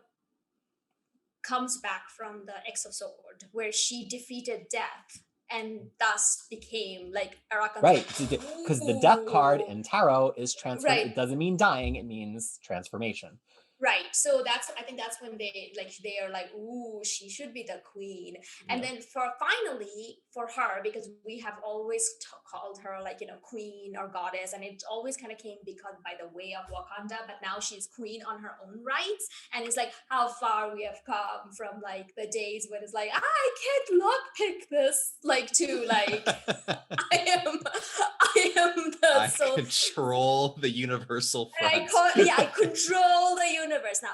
S4: comes back from the X of Sword, where she defeated death and thus became like Arakan's.
S1: Right, because the death card in tarot is transfer.
S4: Right.
S1: It doesn't mean dying, it means transformation.
S4: Right. So I think that's when they are like, ooh, she should be the queen. And then finally for her, because we have always called her like, queen or goddess, and it always kind of came because by the way of Wakanda, but now she's queen on her own rights. And it's like how far we have come from like the days when it's like, I can't lockpick this, like to like I am the
S3: control the universal front.
S4: I control the universe now.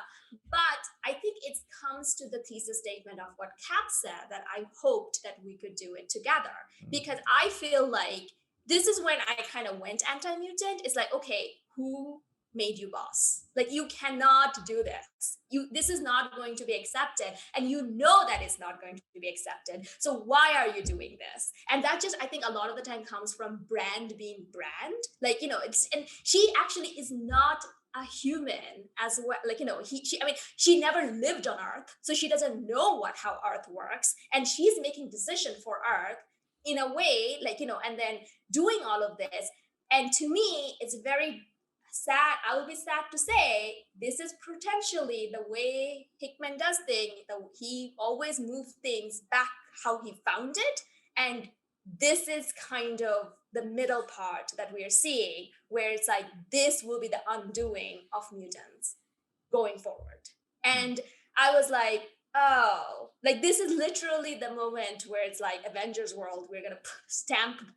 S4: But I think it comes to the thesis statement of what Cap said, that I hoped that we could do it together. Because I feel like this is when I kind of went anti-mutant. It's like, okay, who made you boss? Like, you cannot do this. This is not going to be accepted, and you know that it's not going to be accepted. So why are you doing this? And that just, I think, a lot of the time comes from brand being brand. Like, and she actually is not a human as well. Like, she never lived on Earth, so she doesn't know how Earth works, and she's making decision for Earth in a way, and then doing all of this. And to me, it's very sad. I would be sad to say this is potentially the way Hickman does things. He always moves things back how he found it, and this is kind of the middle part that we are seeing, where it's like this will be the undoing of mutants going forward. And I was like, oh, like this is literally the moment where it's like Avengers world. We're gonna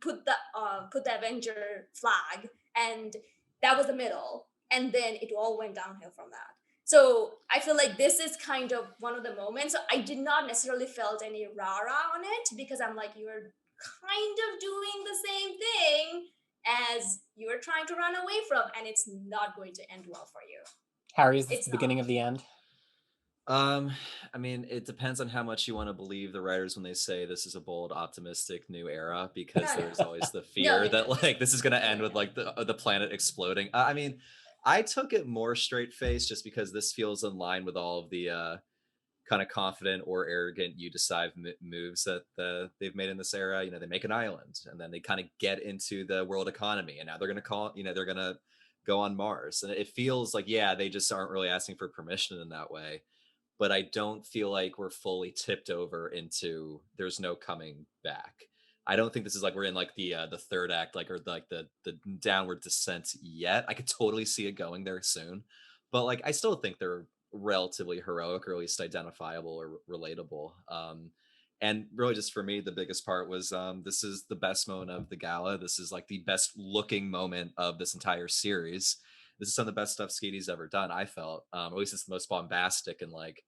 S4: put the Avenger flag, and that was the middle, and then it all went downhill from that. So I feel like this is kind of one of the moments. So I did not necessarily felt any rah-rah on it, because I'm like, you're kind of doing the same thing as you were trying to run away from, and it's not going to end well for you.
S1: Harry, is this the beginning of the end?
S3: I mean, it depends on how much you want to believe the writers when they say this is a bold, optimistic new era, because there's always the fear that like this is going to end with like the planet exploding. I mean, I took it more straight face just because this feels in line with all of the kind of confident or arrogant you decide moves that they've made in this era. They make an island, and then they kind of get into the world economy, and now they're going to they're going to go on Mars, and it feels like, they just aren't really asking for permission in that way. But I don't feel like we're fully tipped over into there's no coming back. I don't think this is like we're in like the third act, like, or like the downward descent yet. I could totally see it going there soon, but like I still think they're relatively heroic, or at least identifiable or relatable. And really, just for me, the biggest part was this is the best moment of the gala. This is like the best looking moment of this entire series. This is some of the best stuff Skiddy's ever done, I felt. At least it's the most bombastic, and like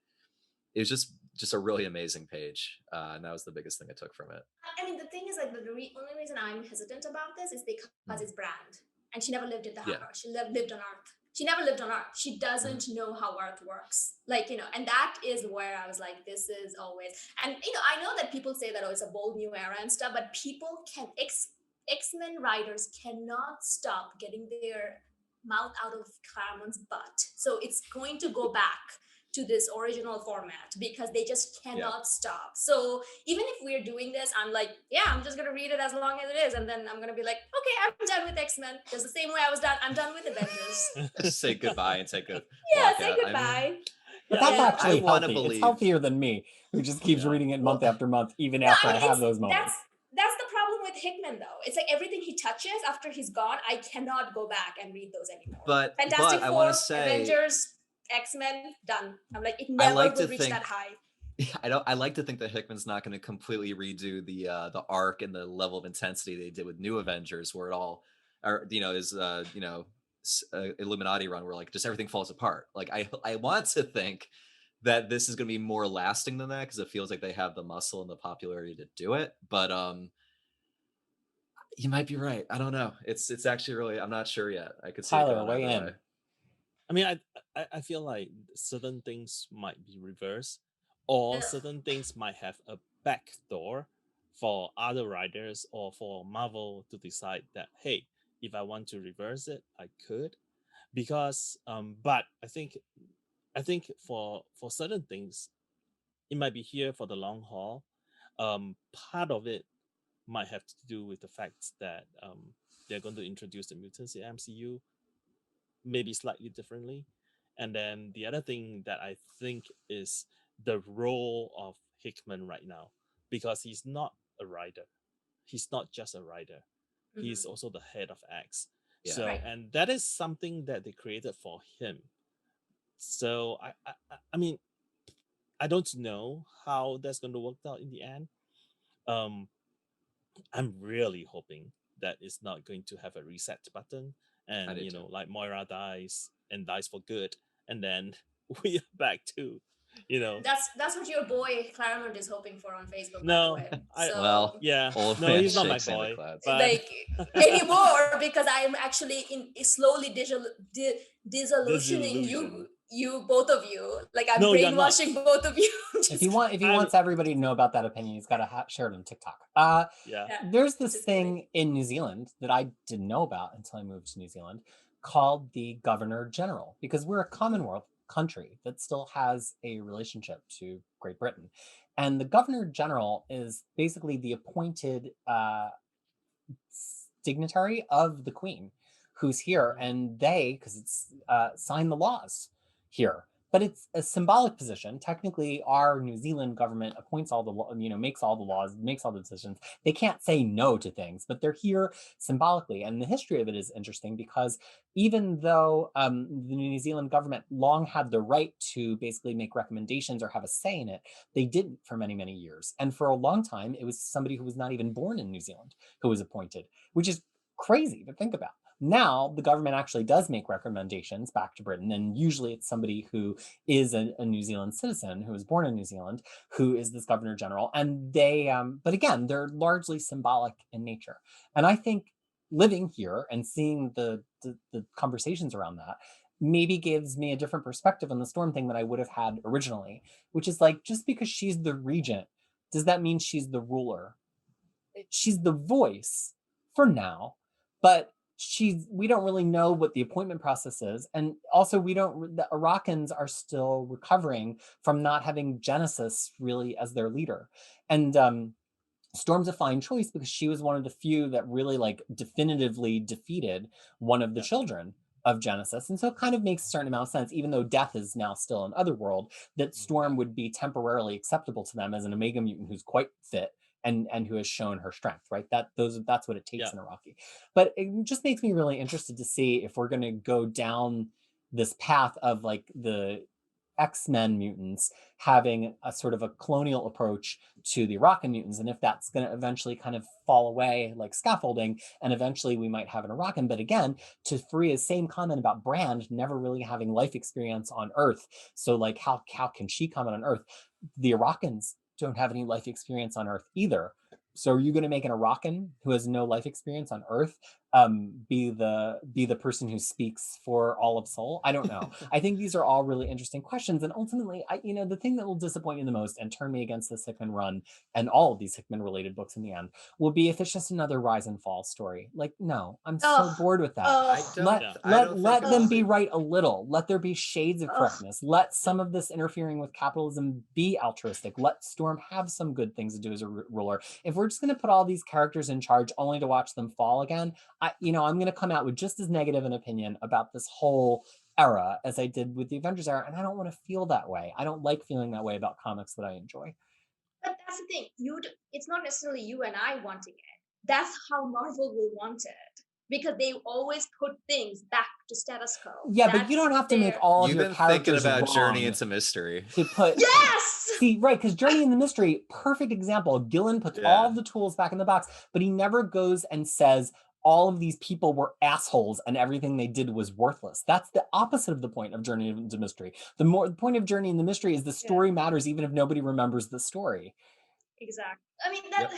S3: it was just a really amazing page. And that was the biggest thing I took from it.
S4: I mean, the thing is, like, the only reason I'm hesitant about this is because it's brand. And she never lived in the house. She lived on Earth. She never lived on Earth. She doesn't know how Earth works. Like, and that is where I was like, this is always, and, I know that people say that, oh, it's a bold new era and stuff, but people can X-Men writers cannot stop getting their mouth out of Claremont's butt. So it's going to go back to this original format because they just cannot stop. So even if we're doing this, I'm like, yeah, I'm just gonna read it as long as it is, and then I'm gonna be like, okay, I'm done with X-Men. Just the same way I'm done with Avengers.
S3: Just say goodbye and take a
S4: Yeah,
S3: walk
S4: say
S3: out.
S4: goodbye.
S1: But
S2: Yeah,
S1: that's
S2: I mean,
S1: actually
S3: I wanna
S1: healthy. It's
S3: believe-
S1: healthier than me, who just keeps
S2: Yeah.
S1: reading it month after month, even
S4: No,
S1: after
S4: I
S1: I
S4: mean,
S1: have those moments.
S4: that's the problem with Hickman though. It's like everything he touches after he's gone, I cannot go back and read those anymore.
S3: But
S4: Fantastic
S3: I
S4: Four,
S3: want to say,
S4: Avengers, X-Men, done. I'm like, it
S3: I
S4: never
S3: like
S4: will
S3: to
S4: reach
S3: think-
S4: that high.
S3: I like to think that Hickman's not going to completely redo the arc and the level of intensity they did with New Avengers, where it all, or is Illuminati run, where like just everything falls apart. Like I want to think that this is going to be more lasting than that, because it feels like they have the muscle and the popularity to do it. But you might be right. I don't know. It's actually really, I'm not sure yet. I could see it
S1: Tyler,
S3: going
S1: weigh
S3: either
S1: in.
S3: way.
S2: I mean, I feel like certain things might be reversed, or
S4: Yeah.
S2: certain things might have a backdoor for other writers or for Marvel to decide that, hey, if I want to reverse it, I could. Because but I think for certain things, it might be here for the long haul. Part of it might have to do with the fact that they're going to introduce the mutants in MCU maybe slightly differently. And then the other thing that I think is the role of Hickman right now, because he's not a writer. He's not just a writer. He's
S4: Mhm.
S2: also the head of X.
S3: Yeah.
S2: So,
S4: Right.
S2: and that is something that they created for him. So I mean, I don't know how that's going to work out in the end. I'm really hoping that it's not going to have a reset button, and
S3: do too.
S2: like Moira dies and dies for good, and then we are back to
S4: That's what your boy Claremont is hoping for on Facebook,
S2: No,
S4: by the way.
S2: I-
S4: So,
S3: Well,
S2: yeah,
S3: old
S2: no,
S3: man
S2: he's not my
S3: shakes in the
S2: boy,
S3: clouds.
S2: but
S4: like anymore, because I'm actually slowly disillusioning
S2: Disillusion.
S4: you both of you. Like I'm
S2: No, you're not.
S4: brainwashing both of you.
S1: If he
S2: I'm-
S1: wants everybody to know about that opinion, he's got to share it on TikTok.
S2: yeah,
S4: Yeah.
S1: There's this
S4: Just
S1: thing in New Zealand that I didn't know about until I moved to New Zealand, called the Governor General, because we're a Commonwealth country that still has a relationship to Great Britain. And the Governor General is basically the appointed dignitary of the Queen, who's here, and they, because it's sign the laws here. But it's a symbolic position. Technically, our New Zealand government appoints all the, makes all the laws, makes all the decisions. They can't say no to things, but they're here symbolically. And the history of it is interesting because even though the New Zealand government long had the right to basically make recommendations or have a say in it, they didn't for many, many years. And for a long time, it was somebody who was not even born in New Zealand who was appointed, which is crazy to think about. Now, the government actually does make recommendations back to Britain, and usually it's somebody who is a New Zealand citizen who was born in New Zealand, who is this Governor General. And they, but again, they're largely symbolic in nature. And I think living here and seeing the conversations around that maybe gives me a different perspective on the Storm thing than I would have had originally, which is like, just because she's the regent, does that mean she's the ruler? She's the voice for now, but we don't really know what the appointment process is. And also the Iraqians are still recovering from not having Genesis really as their leader. And Storm's a fine choice because she was one of the few that really like definitively defeated one of the children of Genesis. And so it kind of makes a certain amount of sense, even though Death is now still in Otherworld, that Storm would be temporarily acceptable to them as an Omega mutant who's quite fit and who has shown her strength, right? That's what it takes in Iraqi. But it just makes me really interested to see if we're going to go down this path of like the X-Men mutants having a sort of a colonial approach to the Iraqian mutants, and if that's going to eventually kind of fall away like scaffolding, and eventually we might have an Iraqian. But again, to Fariha's same comment about Brand never really having life experience on Earth, so like how can she comment on Earth? The Iraqians don't have any life experience on Earth either. So are you going to make an Iraqian who has no life experience on Earth be the person who speaks for all of Seoul? I don't know. I think these are all really interesting questions, and ultimately, the thing that will disappoint me the most and turn me against this Hickman run and all of these Hickman related books in the end will be if it's just another rise and fall story. Like, no, I'm so
S4: Oh,
S1: bored with that.
S3: I
S4: oh,
S3: don't.
S2: Yeah.
S3: I don't think
S1: Let them
S3: it's
S1: be
S3: the-
S1: right a little. Let there be shades of
S4: Ugh.
S1: correctness. Let some of this interfering with capitalism be altruistic. Let Storm have some good things to do as a ruler. If we're just going to put all these characters in charge only to watch them fall again, I'm going to come out with just as negative an opinion about this whole era as I did with the Avengers era, and I don't want to feel that way. I don't like feeling that way about comics that I enjoy.
S4: but that's the thing. It's not necessarily you and I wanting it. That's how Marvel will want it because they always put things back to status quo.
S1: Yeah, but you don't have to make all of
S3: You've
S1: your
S3: been thinking
S1: characters
S3: about
S1: wrong
S3: Journey into Mystery.
S1: to put.
S4: Yes.
S1: See, right, because Journey in the Mystery, perfect example. Gillen puts all
S3: Yeah.
S1: of the tools back in the box, but he never goes and says all of these people were assholes and everything they did was worthless. That's the opposite of the point of Journey into Mystery. The point of Journey in the Mystery is the story matters even if nobody remembers the story.
S4: Exactly. I mean
S3: Yep.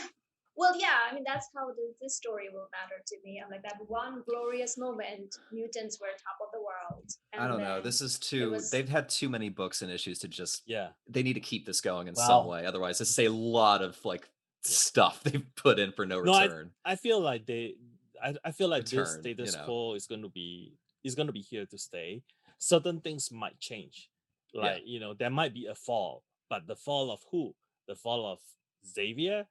S4: Well, yeah. I mean that's how this story will matter to me. I'm like that one glorious moment. Mutants were top of the world. And
S3: I don't know.
S4: then
S3: This is
S4: it
S3: too.
S4: was
S3: They've had too many books and issues to just.
S2: Yeah.
S3: They need to keep this going in
S1: Well-
S3: some way. Otherwise, this is a lot of like stuff they've put in for no
S2: No,
S3: return.
S2: I feel like I feel like this
S3: Return,
S2: status
S3: you know.
S2: quo is going to be here to stay. Certain things might change.
S3: Yeah.
S2: Like, there might be a fall, but the fall of who? The fall of Xavier?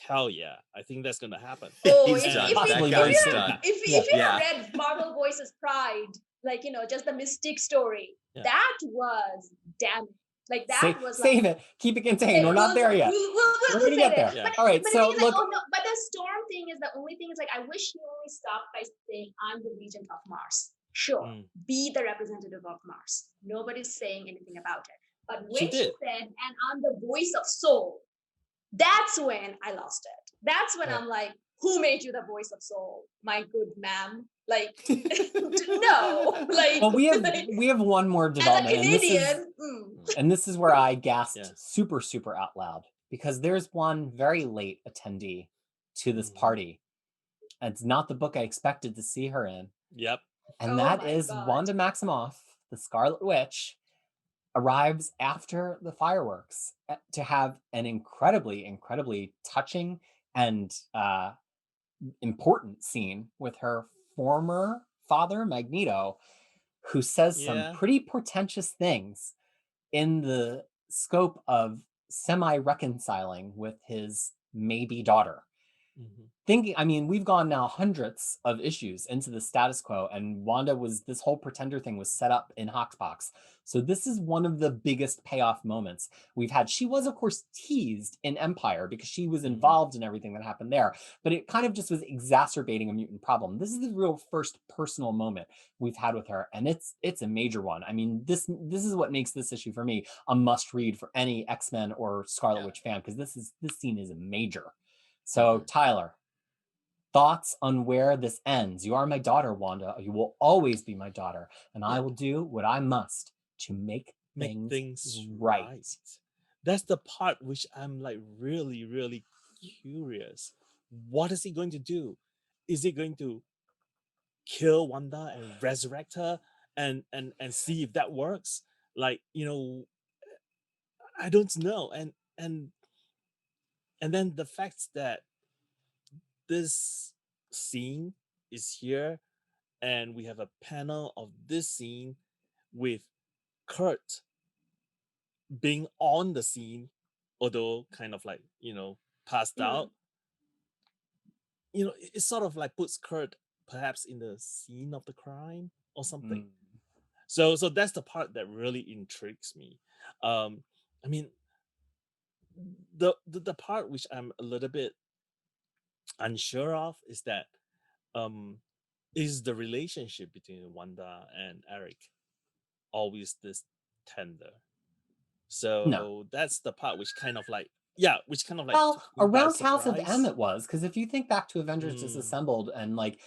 S2: Hell yeah. I think that's going to happen.
S4: Oh,
S3: He's
S4: if,
S3: done.
S4: if,
S1: Possibly
S4: we,
S1: very
S4: if,
S1: soon.
S4: you,
S3: done.
S4: if,
S1: Yeah.
S4: if you
S3: Yeah.
S4: have read Marvel Voices Pride, like just the Mystique story,
S2: Yeah.
S4: that was damn. Like that
S1: Save,
S4: was
S1: save
S4: like.
S1: it. Keep it contained. We're not there yet.
S4: We'll
S1: We're gonna get
S4: save
S1: there.
S4: it.
S2: Yeah.
S4: But,
S1: All right,
S4: but
S1: so
S4: the thing is
S1: look.
S4: like, oh no, but the Storm thing is the only thing is like I wish he only stopped by saying I'm the regent of Mars. Sure, be the representative of Mars. Nobody's saying anything about it. But when she
S2: did.
S4: said, and I'm the voice of Soul, that's when I lost it. That's when
S1: Yeah.
S4: I'm like, who made you the voice of Soul, my good ma'am? Like, no. Like,
S1: Well, we
S4: like,
S1: have one more
S4: as a
S1: development,
S4: Canadian,
S1: and this is where I gasped
S2: Yeah.
S1: super, super out loud because there's one very late attendee to this party. And it's not the book I expected to see her in.
S2: Yep.
S1: And
S4: Oh
S1: that
S4: my
S1: is
S4: God.
S1: Wanda Maximoff, the Scarlet Witch, arrives after the fireworks to have an incredibly, incredibly touching and important scene with her former father, Magneto, who says some
S2: Yeah.
S1: pretty portentous things in the scope of semi-reconciling with his maybe daughter. We've gone now hundreds of issues into the status quo, and this whole pretender thing was set up in Hoxpox. So this is one of the biggest payoff moments we've had. She was, of course, teased in Empire because she was involved in everything that happened there, but it kind of just was exacerbating a mutant problem. This is the real first personal moment we've had with her, and it's a major one. I mean, this is what makes this issue for me a must read for any X-Men or Scarlet Witch fan, because this scene is major. So Tyler, thoughts on where this ends? You are my daughter, Wanda. You will always be my daughter, and I will do what I must to make things right.
S2: That's the part which I'm like really, really curious. What is he going to do? Is he going to kill Wanda and resurrect her and see if that works? Like, I don't know. And then the fact that this scene is here and we have a panel of this scene with Kurt being on the scene, although kind of like, passed out. It sort of like puts Kurt perhaps in the scene of the crime or something. So that's the part that really intrigues me. I mean, the part which I'm a little bit unsure of is that is the relationship between Wanda and Eric always this tender? So
S1: No.
S2: that's the part which kind of like Yeah, which kind of like
S1: Well,
S2: took me by
S1: around House of M
S2: surprise.
S1: it was, because if you think back to Avengers
S2: Mm,
S1: Disassembled and like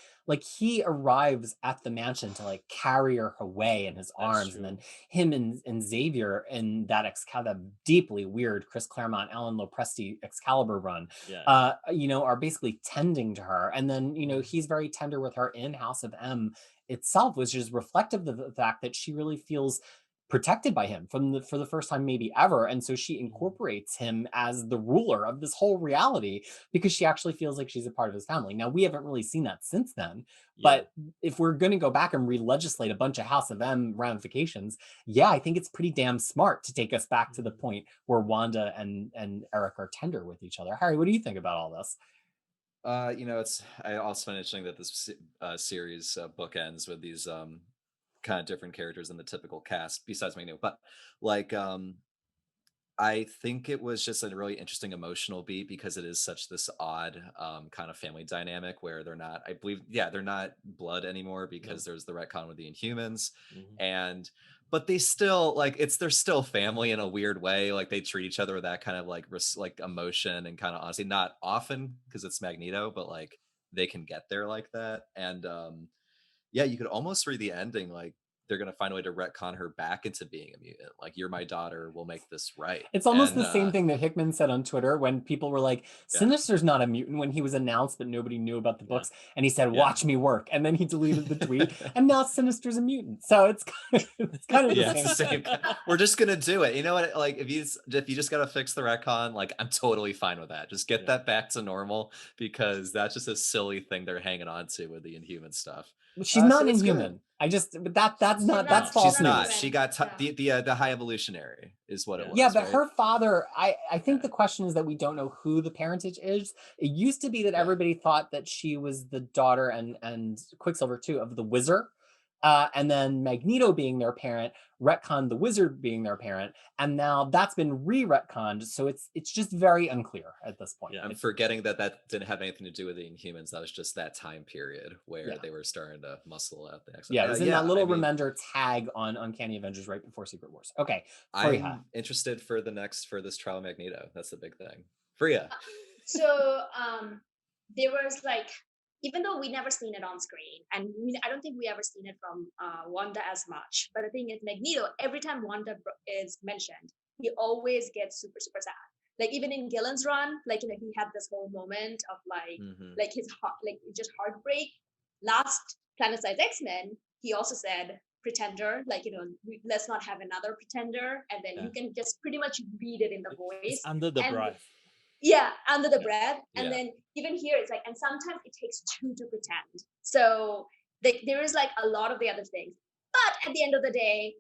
S1: he arrives at the mansion to like carry her away in his
S2: that's
S1: arms, and
S2: true.
S1: then him and Xavier in that that deeply weird Chris Claremont, Alan Lopresti Excalibur run,
S2: Yeah.
S1: are basically tending to her. And then,
S2: Mm,
S1: he's very tender with her in House of M itself, which is reflective of the fact that she really feels protected by him for the first time maybe ever, and so she
S2: mm,
S1: incorporates him as the ruler of this whole reality because she actually feels like she's a part of his family. Now we haven't really seen that since then,
S2: yeah.
S1: but if we're going to go back and re-legislate a bunch of House of M ramifications, yeah, I think it's pretty damn smart to take us back to the
S2: Mm.
S1: point where Wanda and Eric are tender with each other. Harry, what do you think about all this?
S3: It's I also find it interesting that this series bookends with these kind of different characters than the typical cast, besides Magneto. But like, I think it was just a really interesting emotional beat because it is such this odd kind of family dynamic where they're not, I believe, yeah, they're not blood anymore because
S2: No.
S3: there's the retcon with the Inhumans,
S2: Mhm.
S3: and but they still like they're still family in a weird way. Like they treat each other with that kind of like like emotion and kind of honesty. Not often because it's Magneto, but like they can get there like that. And yeah, you could almost read the ending like they're gonna find a way to retcon her back into being a mutant. Like, "You're my daughter, we'll make this right."
S1: It's almost
S3: And,
S1: the same thing that Hickman said on Twitter when people were like,
S3: yeah,
S1: Sinister's not a mutant when he was announced, but nobody knew about the
S2: Yeah.
S1: books. And he said,
S3: yeah.
S1: watch me work. And then he deleted the tweet. And now Sinister's a mutant. So it's it's kind of the
S3: Yeah, it's
S1: same
S3: the
S1: thing.
S3: same we're just gonna do it. You know what? Like, if you just gotta fix the retcon, like, I'm totally fine with that. Just get
S2: Yeah.
S3: that back to normal because that's just a silly thing they're hanging on to with the Inhuman stuff.
S1: She's
S3: So
S1: not
S3: it's good.
S1: inhuman. But that's
S4: She's
S1: not,
S4: not.
S1: that's
S4: She's
S1: false
S3: She's
S4: not
S3: not.
S1: news.
S3: She
S4: human.
S3: got
S4: Yeah.
S3: the high evolutionary is what it
S2: Yeah.
S1: Yeah,
S3: was,
S1: but
S3: right?
S1: her father, I think
S3: Yeah,
S1: the question is that we don't know who the parentage is. It used to be that
S3: yeah.
S1: everybody thought that she was the daughter and Quicksilver too of the Wizard. And then Magneto being their parent, retconned the Wizard being their parent, and now that's been re-retconned. So it's just very unclear at this point.
S2: Yeah.
S3: I'm forgetting that that didn't have anything to do with the Inhumans. That was just that time period where
S1: Yeah,
S3: they were starting to muscle out the X-Men.
S1: yeah, it was in that
S3: Yeah, I
S1: little
S3: mean,
S1: remender tag on Uncanny Avengers right before Secret Wars. Okay, Fariha.
S3: I'm interested for for this trial Magneto. That's the big thing. Freya.
S4: So there was like, even though we never seen it on screen, and I don't think we ever seen it from Wanda as much. But the thing is, Magneto, every time Wanda is mentioned, he always gets super super sad. Like even in Gillen's run, like he had this whole moment of
S3: Hmm.
S4: like his heart, like just heartbreak. Last Planet Size X-Men, he also said pretender, like let's not have another pretender, and then
S2: Yeah.
S4: you can just pretty much read it in the
S2: It's
S4: voice.
S2: under the
S4: And
S2: breath.
S4: yeah, under the
S2: Yeah.
S4: breath. And
S3: Yeah.
S4: then even here it's like, and sometimes it takes two to pretend. So there is like a lot of the other things, but at the end of the day,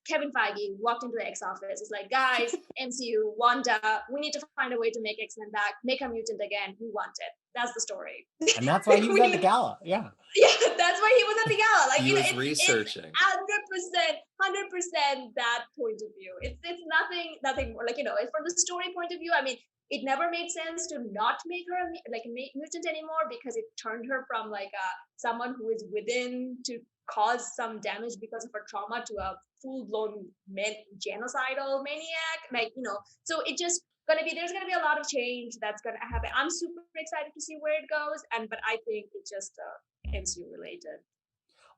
S4: Kevin Feige walked into the X office. It's like, guys, MCU, Wanda, we need to find a way to make X-Men back, make a mutant again. We want it. That's the story.
S1: And that's why he was at the
S4: We-
S1: gala. Yeah.
S4: yeah, that's why he was at the gala. Like
S3: He was
S4: it's
S3: researching.
S4: 100% that point of view. It's nothing more. Like from the story point of view, I mean, it never made sense to not make her like a mutant anymore because it turned her from like someone who is within to cause some damage because of her trauma to a full-blown genocidal maniac. Like so it just there's gonna be a lot of change that's gonna happen. I'm super excited to see where it goes, but I think it's just MCU related.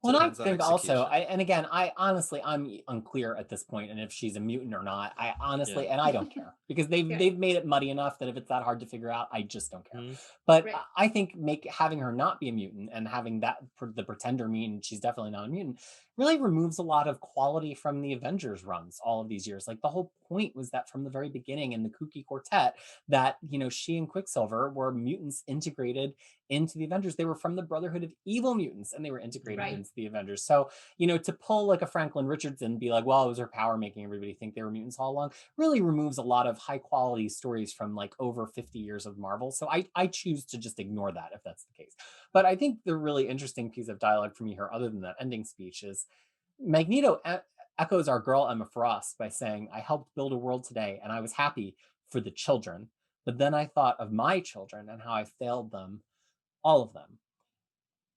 S1: Well, and I
S3: Depends on
S1: think also,
S3: execution.
S1: and again, I honestly, I'm unclear at this point, and if she's a mutant or not, I
S2: Yeah.
S1: honestly, and I don't care because they've
S4: Yeah.
S1: they've made it muddy enough that if it's that hard to figure out, I just don't care.
S2: Mm.
S1: But
S4: Right.
S1: I think having her not be a mutant and having the pretender mean she's definitely not a mutant really removes a lot of quality from the Avengers runs all of these years. Like the whole point was that from the very beginning in the Kooky Quartet, that she and Quicksilver were mutants integrated into the Avengers. They were from the Brotherhood of Evil Mutants and they were integrated
S4: Right.
S1: into the Avengers. So, to pull like a Franklin Richardson, be like, well, it was her power making everybody think they were mutants all along, really removes a lot of high quality stories from like over 50 years of Marvel. So I choose to just ignore that if that's the case. But I think the really interesting piece of dialogue for me here, other than that ending speech, is Magneto echoes our girl Emma Frost by saying, I helped build a world today and I was happy for the children. But then I thought of my children and how I failed them, all of them.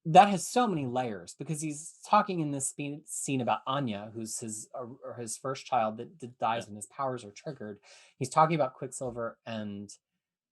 S1: that has so many layers because he's talking in this scene about Anya, who's or his first child that dies
S2: Yeah.
S1: when his powers are triggered. He's talking about Quicksilver and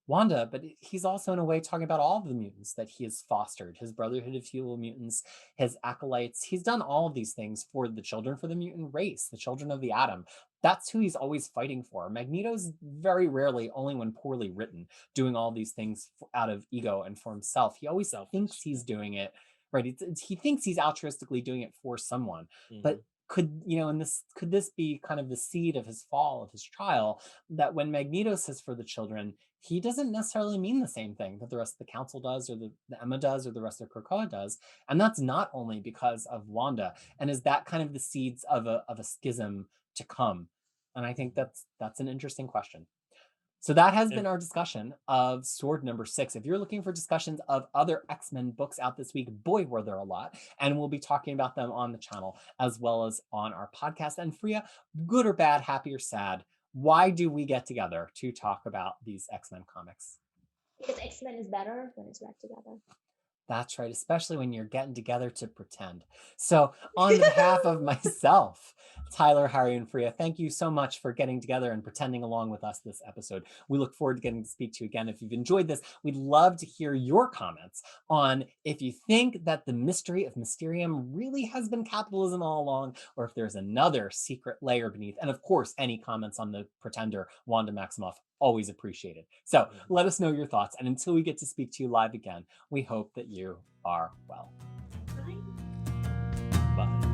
S1: Wanda, but he's also in a way talking about all of the mutants that he has fostered, his Brotherhood of Evil Mutants, his acolytes. He's done all of these things for the children, for the mutant race, the children of the atom. That's who he's always fighting for. Magneto's very rarely, only when poorly written, doing all these things out of ego and for himself. He always
S2: Selfish,
S1: thinks he's doing it, right? He thinks he's altruistically doing it for someone. But could this be kind of the seed of his fall, of his trial, that when Magneto says for the children, he doesn't necessarily mean the same thing that the rest of the council does, or the Emma does, or the rest of Krakoa does. And that's not only because of Wanda. And is that kind of the seeds of a schism to come? And I think that's an interesting question. So that has been
S2: And
S1: our discussion of Sword number 6. If you're looking for discussions of other X-Men books out this week, boy, were there a lot. And we'll be talking about them on the channel as well as on our podcast. And Fariha, good or bad, happy or sad, why do we get together to talk about these X-Men comics?
S4: Because X-Men is better when it's read together.
S1: That's right, especially when you're getting together to pretend. So, on behalf of myself, Tyler, Harry, and Fariha, thank you so much for getting together and pretending along with us this episode. We look forward to getting to speak to you again. If you've enjoyed this, we'd love to hear your comments on if you think that the mystery of Mysterium really has been capitalism all along, or if there's another secret layer beneath. And of course, any comments on the Pretender, Wanda Maximoff, always appreciated. So let us know your thoughts. And until we get to speak to you live again, we hope that you are well.
S4: Bye.
S2: bye.